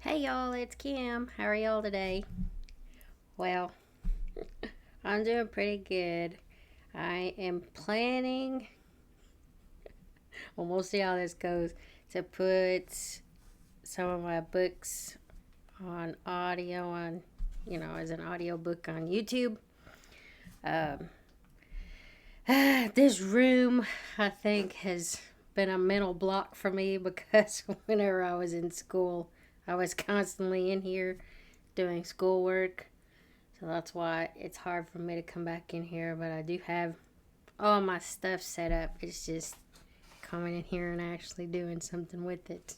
Hey y'all, it's Kim. How are y'all today? Well, I'm doing pretty good. I am planning, well, we'll see how this goes, to put some of my books on audio as an audiobook on YouTube. Um, this room, I think, has been a mental block for me because whenever I was in school, I was constantly in here doing schoolwork. So that's why it's hard for me to come back in here, but I do have all my stuff set up. It's just coming in here and actually doing something with it.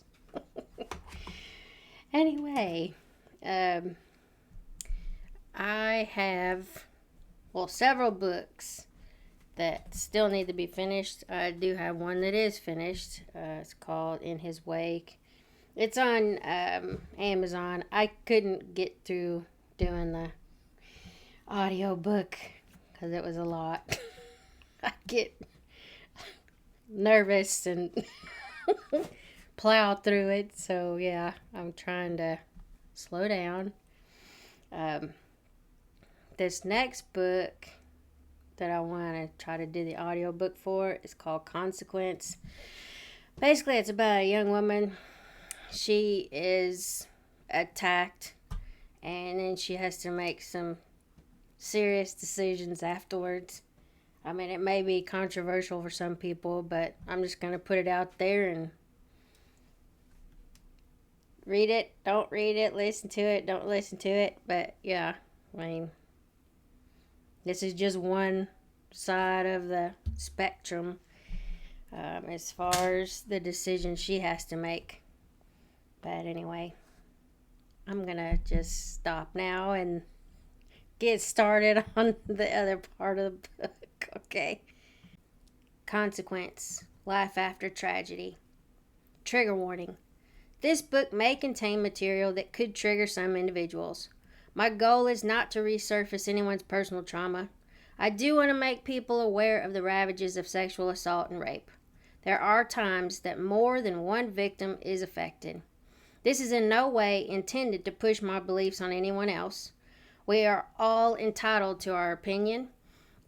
Anyway, um, I have, several books that still need to be finished. I do have one that is finished. It's called In His Wake. It's on Amazon. I couldn't get through doing the audiobook because it was a lot. I get nervous and plow through it. So, yeah, I'm trying to slow down. Um, this next book that I want to try to do the audiobook for is called Consequence. Basically, it's about a young woman. She is attacked, and then she has to make some serious decisions afterwards. I mean, it may be controversial for some people, but I'm just going to put it out there and read it, don't read it, listen to it, don't listen to it. But yeah, I mean, this is just one side of the spectrum as far as the decision she has to make. But anyway, I'm going to just stop now and get started on the other part of the book, okay? Consequence, Life After Tragedy. Trigger warning. This book may contain material that could trigger some individuals. My goal is not to resurface anyone's personal trauma. I do want to make people aware of the ravages of sexual assault and rape. There are times that more than one victim is affected. This is in no way intended to push my beliefs on anyone else. We are all entitled to our opinion,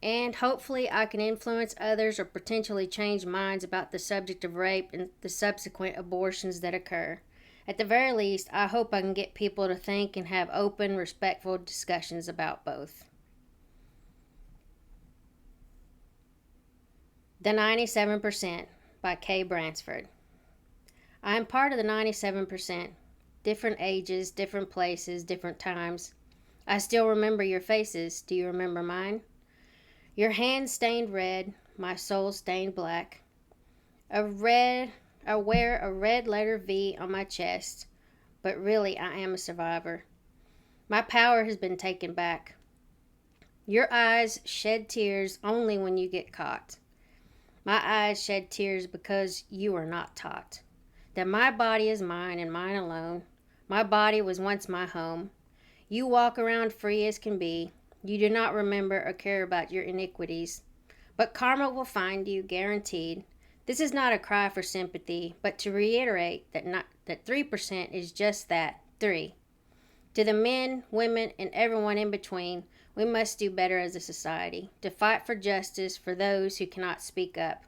and hopefully I can influence others or potentially change minds about the subject of rape and the subsequent abortions that occur. At the very least, I hope I can get people to think and have open, respectful discussions about both. The 97% by Kay Bransford. I am part of the 97%. Different ages, different places, different times. I still remember your faces. Do you remember mine? Your hands stained red, my soul stained black. I wear a red letter V on my chest, but really I am a survivor. My power has been taken back. Your eyes shed tears only when you get caught. My eyes shed tears because you are not taught that my body is mine and mine alone. My body was once my home. You walk around free as can be. You do not remember or care about your iniquities. But karma will find you, guaranteed. This is not a cry for sympathy, but to reiterate that 3% is just that, 3. To the men, women, and everyone in between, we must do better as a society, to fight for justice for those who cannot speak up,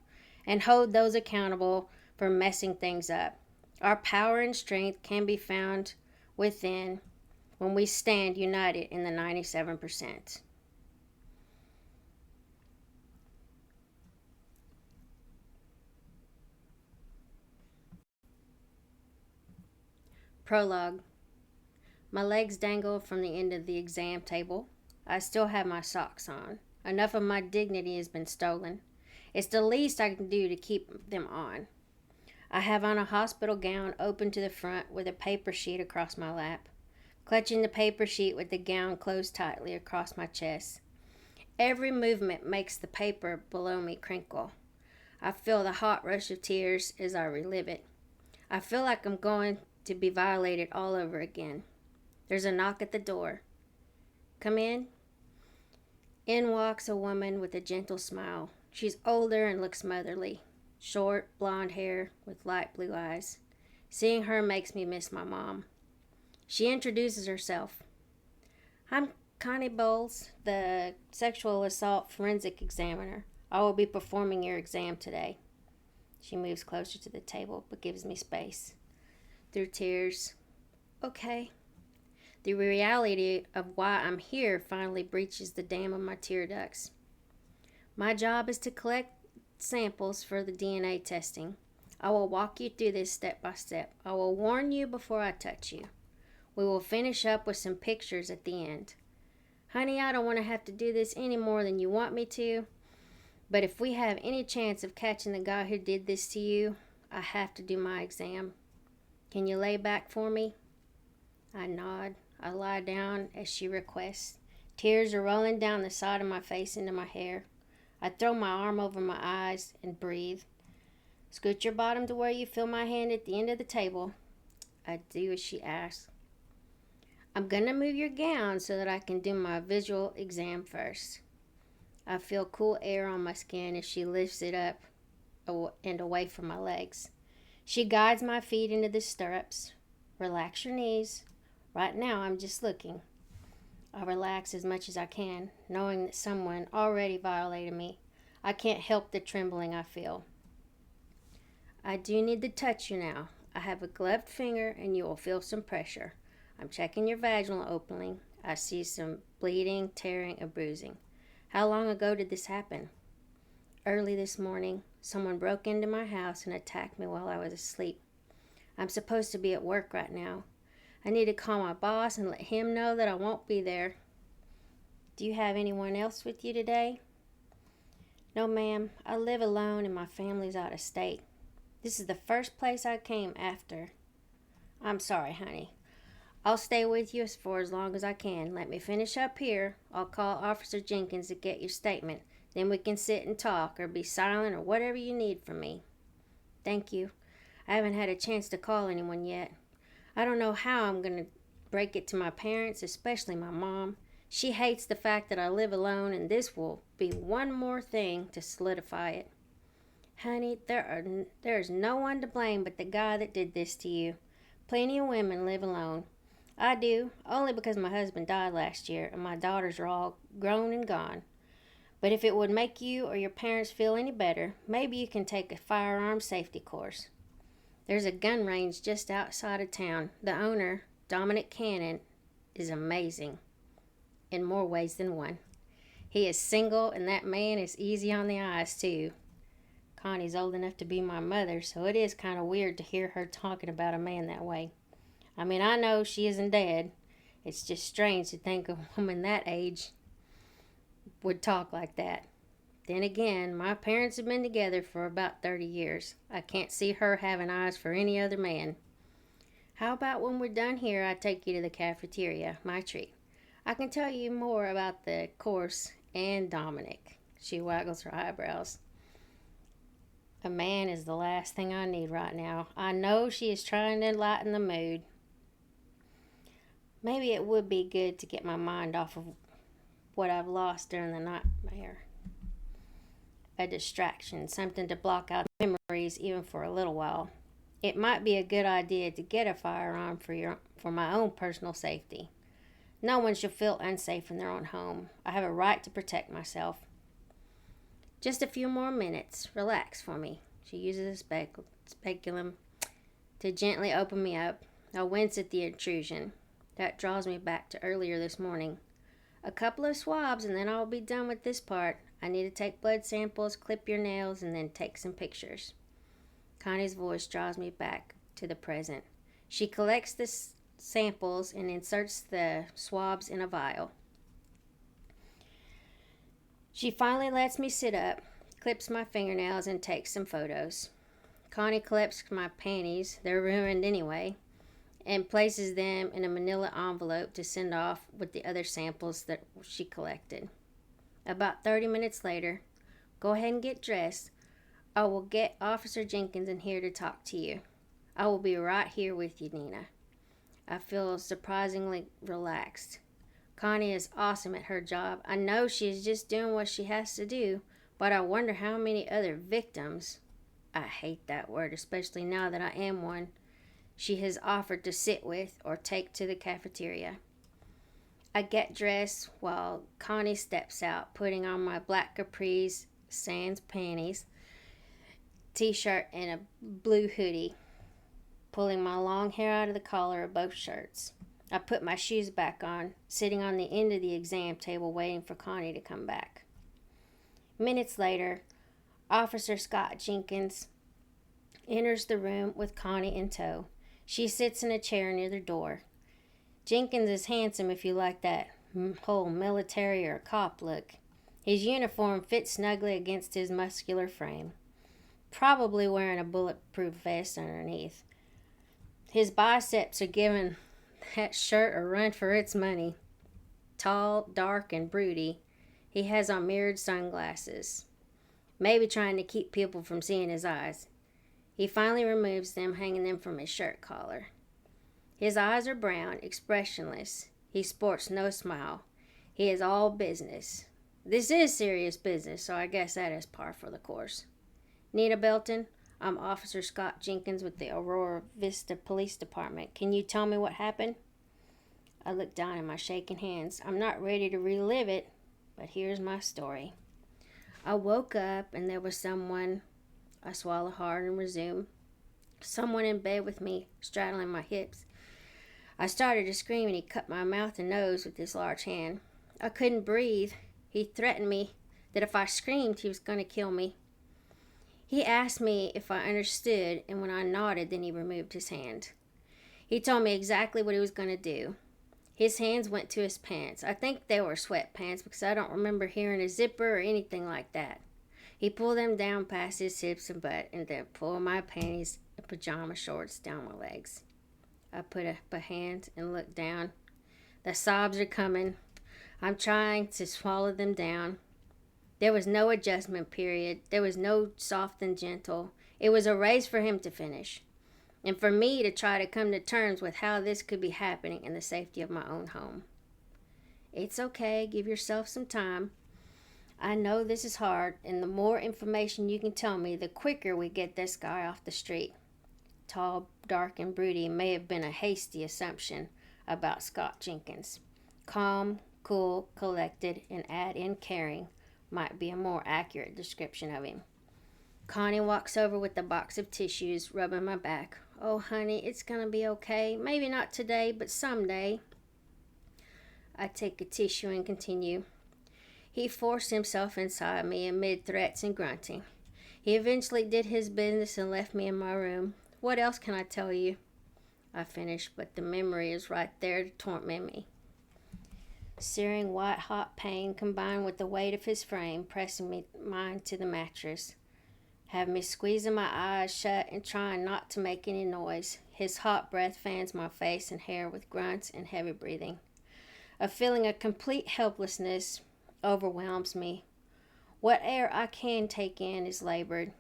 and hold those accountable for messing things up. Our power and strength can be found within when we stand united in the 97%. Prologue. My legs dangle from the end of the exam table. I still have my socks on. Enough of my dignity has been stolen. It's the least I can do to keep them on. I have on a hospital gown open to the front with a paper sheet across my lap, clutching the paper sheet with the gown closed tightly across my chest. Every movement makes the paper below me crinkle. I feel the hot rush of tears as I relive it. I feel like I'm going to be violated all over again. There's a knock at the door. Come in. In walks a woman with a gentle smile. She's older and looks motherly. Short, blonde hair with light blue eyes. Seeing her makes me miss my mom. She introduces herself. I'm Connie Bowles, the sexual assault forensic examiner. I will be performing your exam today. She moves closer to the table, but gives me space. Through tears, okay. The reality of why I'm here finally breaches the dam of my tear ducts. My job is to collect samples for the DNA testing. I will walk you through this step by step. I will warn you before I touch you. We will finish up with some pictures at the end. Honey, I don't want to have to do this any more than you want me to, but if we have any chance of catching the guy who did this to you, I have to do my exam. Can you lay back for me? I nod. I lie down as she requests. Tears are rolling down the side of my face into my hair. I throw my arm over my eyes and breathe. Scoot your bottom to where you feel my hand at the end of the table. I do as she asks. I'm going to move your gown so that I can do my visual exam first. I feel cool air on my skin as she lifts it up and away from my legs. She guides my feet into the stirrups. Relax your knees. Right now I'm just looking. I relax as much as I can, knowing that someone already violated me. I can't help the trembling I feel. I do need to touch you now. I have a gloved finger and you will feel some pressure. I'm checking your vaginal opening. I see some bleeding, tearing, and bruising. How long ago did this happen? Early this morning, someone broke into my house and attacked me while I was asleep. I'm supposed to be at work right now. I need to call my boss and let him know that I won't be there. Do you have anyone else with you today? No, ma'am. I live alone and my family's out of state. This is the first place I came after. I'm sorry, honey. I'll stay with you for as long as I can. Let me finish up here. I'll call Officer Jenkins to get your statement. Then we can sit and talk or be silent or whatever you need from me. Thank you. I haven't had a chance to call anyone yet. I don't know how I'm going to break it to my parents, especially my mom. She hates the fact that I live alone, and this will be one more thing to solidify it. Honey, there's no one to blame but the guy that did this to you. Plenty of women live alone. I do, only because my husband died last year, and my daughters are all grown and gone. But if it would make you or your parents feel any better, maybe you can take a firearm safety course. There's a gun range just outside of town. The owner, Dominic Cannon, is amazing in more ways than one. He is single, and that man is easy on the eyes, too. Connie's old enough to be my mother, so it is kind of weird to hear her talking about a man that way. I mean, I know she isn't dead. It's just strange to think a woman that age would talk like that. Then again, my parents have been together for about 30 years. I can't see her having eyes for any other man. How about when we're done here, I take you to the cafeteria, my treat. I can tell you more about the course and Dominic. She waggles her eyebrows. A man is the last thing I need right now. I know she is trying to lighten the mood. Maybe it would be good to get my mind off of what I've lost during the nightmare. A distraction, something to block out memories even for a little while. It might be a good idea to get a firearm for my own personal safety. No one should feel unsafe in their own home. I have a right to protect myself. Just a few more minutes. Relax for me. She uses a speculum to gently open me up. I wince at the intrusion. That draws me back to earlier this morning. A couple of swabs and then I'll be done with this part. I need to take blood samples, clip your nails, and then take some pictures. Connie's voice draws me back to the present. She collects the samples and inserts the swabs in a vial. She finally lets me sit up, clips my fingernails, and takes some photos. Connie collects my panties, they're ruined anyway, and places them in a manila envelope to send off with the other samples that she collected. About 30 minutes later, go ahead and get dressed. I will get Officer Jenkins in here to talk to you. I will be right here with you, Nina. I feel surprisingly relaxed. Connie is awesome at her job. I know she is just doing what she has to do, but I wonder how many other victims, I hate that word, especially now that I am one, she has offered to sit with or take to the cafeteria. I get dressed while Connie steps out, putting on my black capris, sans panties, t-shirt, and a blue hoodie, pulling my long hair out of the collar of both shirts. I put my shoes back on, sitting on the end of the exam table waiting for Connie to come back. Minutes later, Officer Scott Jenkins enters the room with Connie in tow. She sits in a chair near the door. Jenkins is handsome if you like that whole military or cop look. His uniform fits snugly against his muscular frame, probably wearing a bulletproof vest underneath. His biceps are giving that shirt a run for its money. Tall, dark, and broody, he has on mirrored sunglasses, maybe trying to keep people from seeing his eyes. He finally removes them, hanging them from his shirt collar. His eyes are brown, expressionless. He sports no smile. He is all business. This is serious business, so I guess that is par for the course. Nita Belton, I'm Officer Scott Jenkins with the Aurora Vista Police Department. Can you tell me what happened? I look down at my shaking hands. I'm not ready to relive it, but here's my story. I woke up and there was someone. I swallow hard and resume. Someone in bed with me, straddling my hips. I started to scream and he cut my mouth and nose with his large hand. I couldn't breathe. He threatened me that if I screamed, he was going to kill me. He asked me if I understood, and when I nodded, then he removed his hand. He told me exactly what he was going to do. His hands went to his pants. I think they were sweatpants because I don't remember hearing a zipper or anything like that. He pulled them down past his hips and butt and then pulled my panties and pajama shorts down my legs. I put up a hand and looked down. The sobs are coming. I'm trying to swallow them down. There was no adjustment period. There was no soft and gentle. It was a race for him to finish, and for me to try to come to terms with how this could be happening in the safety of my own home. It's okay. Give yourself some time. I know this is hard, and the more information you can tell me, the quicker we get this guy off the street. Tall, dark, and broody may have been a hasty assumption about Scott Jenkins. Calm, cool, collected, and add in caring might be a more accurate description of him. Connie walks over with a box of tissues, rubbing my back. Oh, honey, it's going to be okay. Maybe not today, but someday. I take a tissue and continue. He forced himself inside me amid threats and grunting. He eventually did his business and left me in my room. What else can I tell you? I finished, but the memory is right there to torment me. Searing white-hot pain combined with the weight of his frame pressing mine to the mattress have me squeezing my eyes shut and trying not to make any noise. His hot breath fans my face and hair with grunts and heavy breathing. A feeling of complete helplessness overwhelms me. What air I can take in is labored.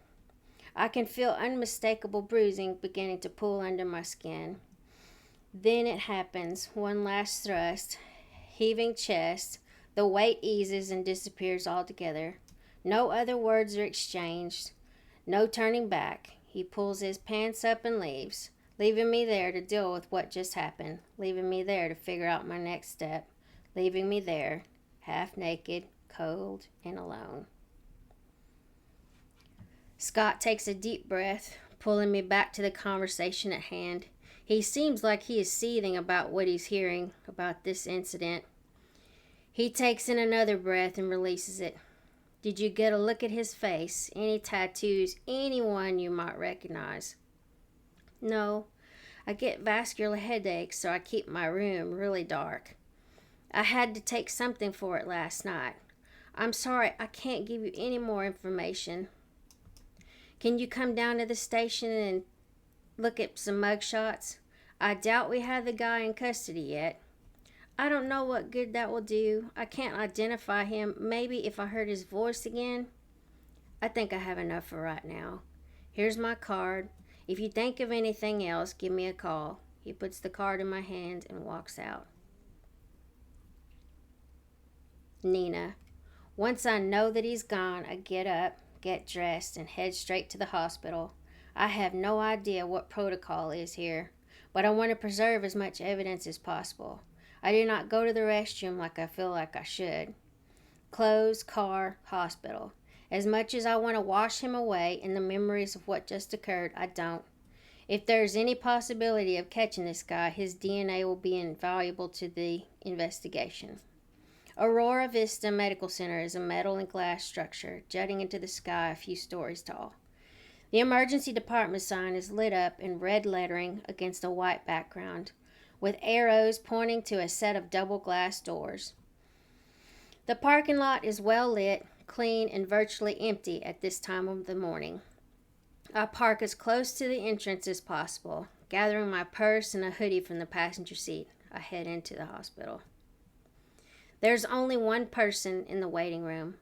I can feel unmistakable bruising beginning to pull under my skin. Then it happens, one last thrust, heaving chest, the weight eases and disappears altogether. No other words are exchanged, no turning back. He pulls his pants up and leaves, leaving me there to deal with what just happened, leaving me there to figure out my next step, leaving me there, half naked, cold, and alone. Scott takes a deep breath, pulling me back to the conversation at hand. He seems like he is seething about what he's hearing about this incident. He takes in another breath and releases it. Did you get a look at his face? Any tattoos? Anyone you might recognize? No. I get vascular headaches, so I keep my room really dark. I had to take something for it last night. I'm sorry, I can't give you any more information. Can you come down to the station and look at some mugshots? I doubt we have the guy in custody yet. I don't know what good that will do. I can't identify him. Maybe if I heard his voice again. I think I have enough for right now. Here's my card. If you think of anything else, give me a call. He puts the card in my hand and walks out. Nina. Once I know that he's gone, I get up, get dressed, and head straight to the hospital. I have no idea what protocol is here. but I want to preserve as much evidence as possible. I do not go to the restroom like I feel like I should. Clothes, car, hospital. As much as I want to wash him away in the memories of what just occurred, I don't. If there is any possibility of catching this guy, his DNA will be invaluable to the investigation. Aurora Vista Medical Center is a metal and glass structure jutting into the sky a few stories tall. The emergency department sign is lit up in red lettering against a white background, with arrows pointing to a set of double glass doors. The parking lot is well lit, clean, and virtually empty at this time of the morning. I park as close to the entrance as possible. Gathering my purse and a hoodie from the passenger seat, I head into the hospital. There's only one person in the waiting room.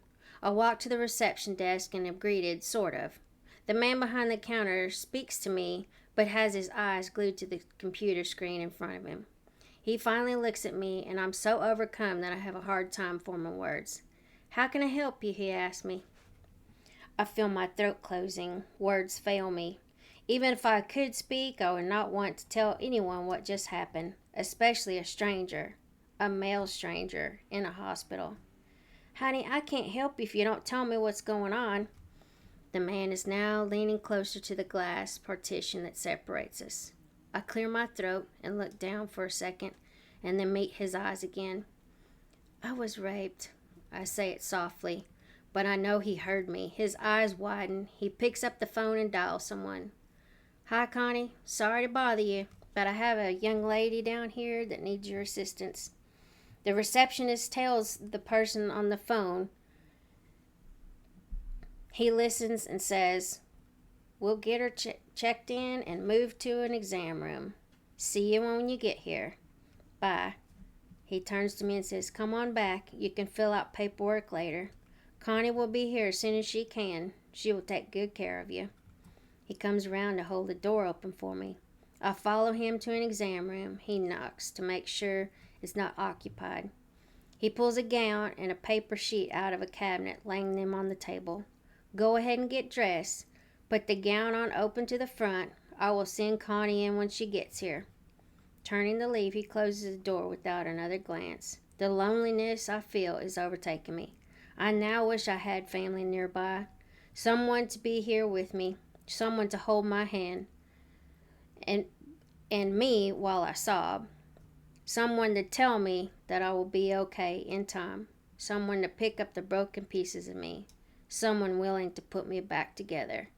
I walk to the reception desk and am greeted, sort of. The man behind the counter speaks to me, but has his eyes glued to the computer screen in front of him. He finally looks at me, and I'm so overcome that I have a hard time forming words. "How can I help you?" he asks me. I feel my throat closing. Words fail me. Even if I could speak, I would not want to tell anyone what just happened, especially a stranger, a male stranger, in a hospital. "Honey, I can't help you if you don't tell me what's going on." The man is now leaning closer to the glass partition that separates us. I clear my throat and look down for a second, and then meet his eyes again. "I was raped." I say it softly, but I know he heard me. His eyes widen. He picks up the phone and dials someone. "Hi, Connie. Sorry to bother you, but I have a young lady down here that needs your assistance." The receptionist tells the person on the phone. He listens and says, "We'll get her checked in and moved to an exam room. See you when you get here. Bye." He turns to me and says, "Come on back. You can fill out paperwork later. Connie will be here as soon as she can. She will take good care of you." He comes around to hold the door open for me. I follow him to an exam room. He knocks to make sure it's not occupied. He pulls a gown and a paper sheet out of a cabinet, laying them on the table. "Go ahead and get dressed. Put the gown on open to the front. I will send Connie in when she gets here." Turning to leave, he closes the door without another glance. The loneliness I feel is overtaking me. I now wish I had family nearby. Someone to be here with me. Someone to hold my hand. And me while I sob. Someone to tell me that I will be okay in time. Someone to pick up the broken pieces of me. Someone willing to put me back together.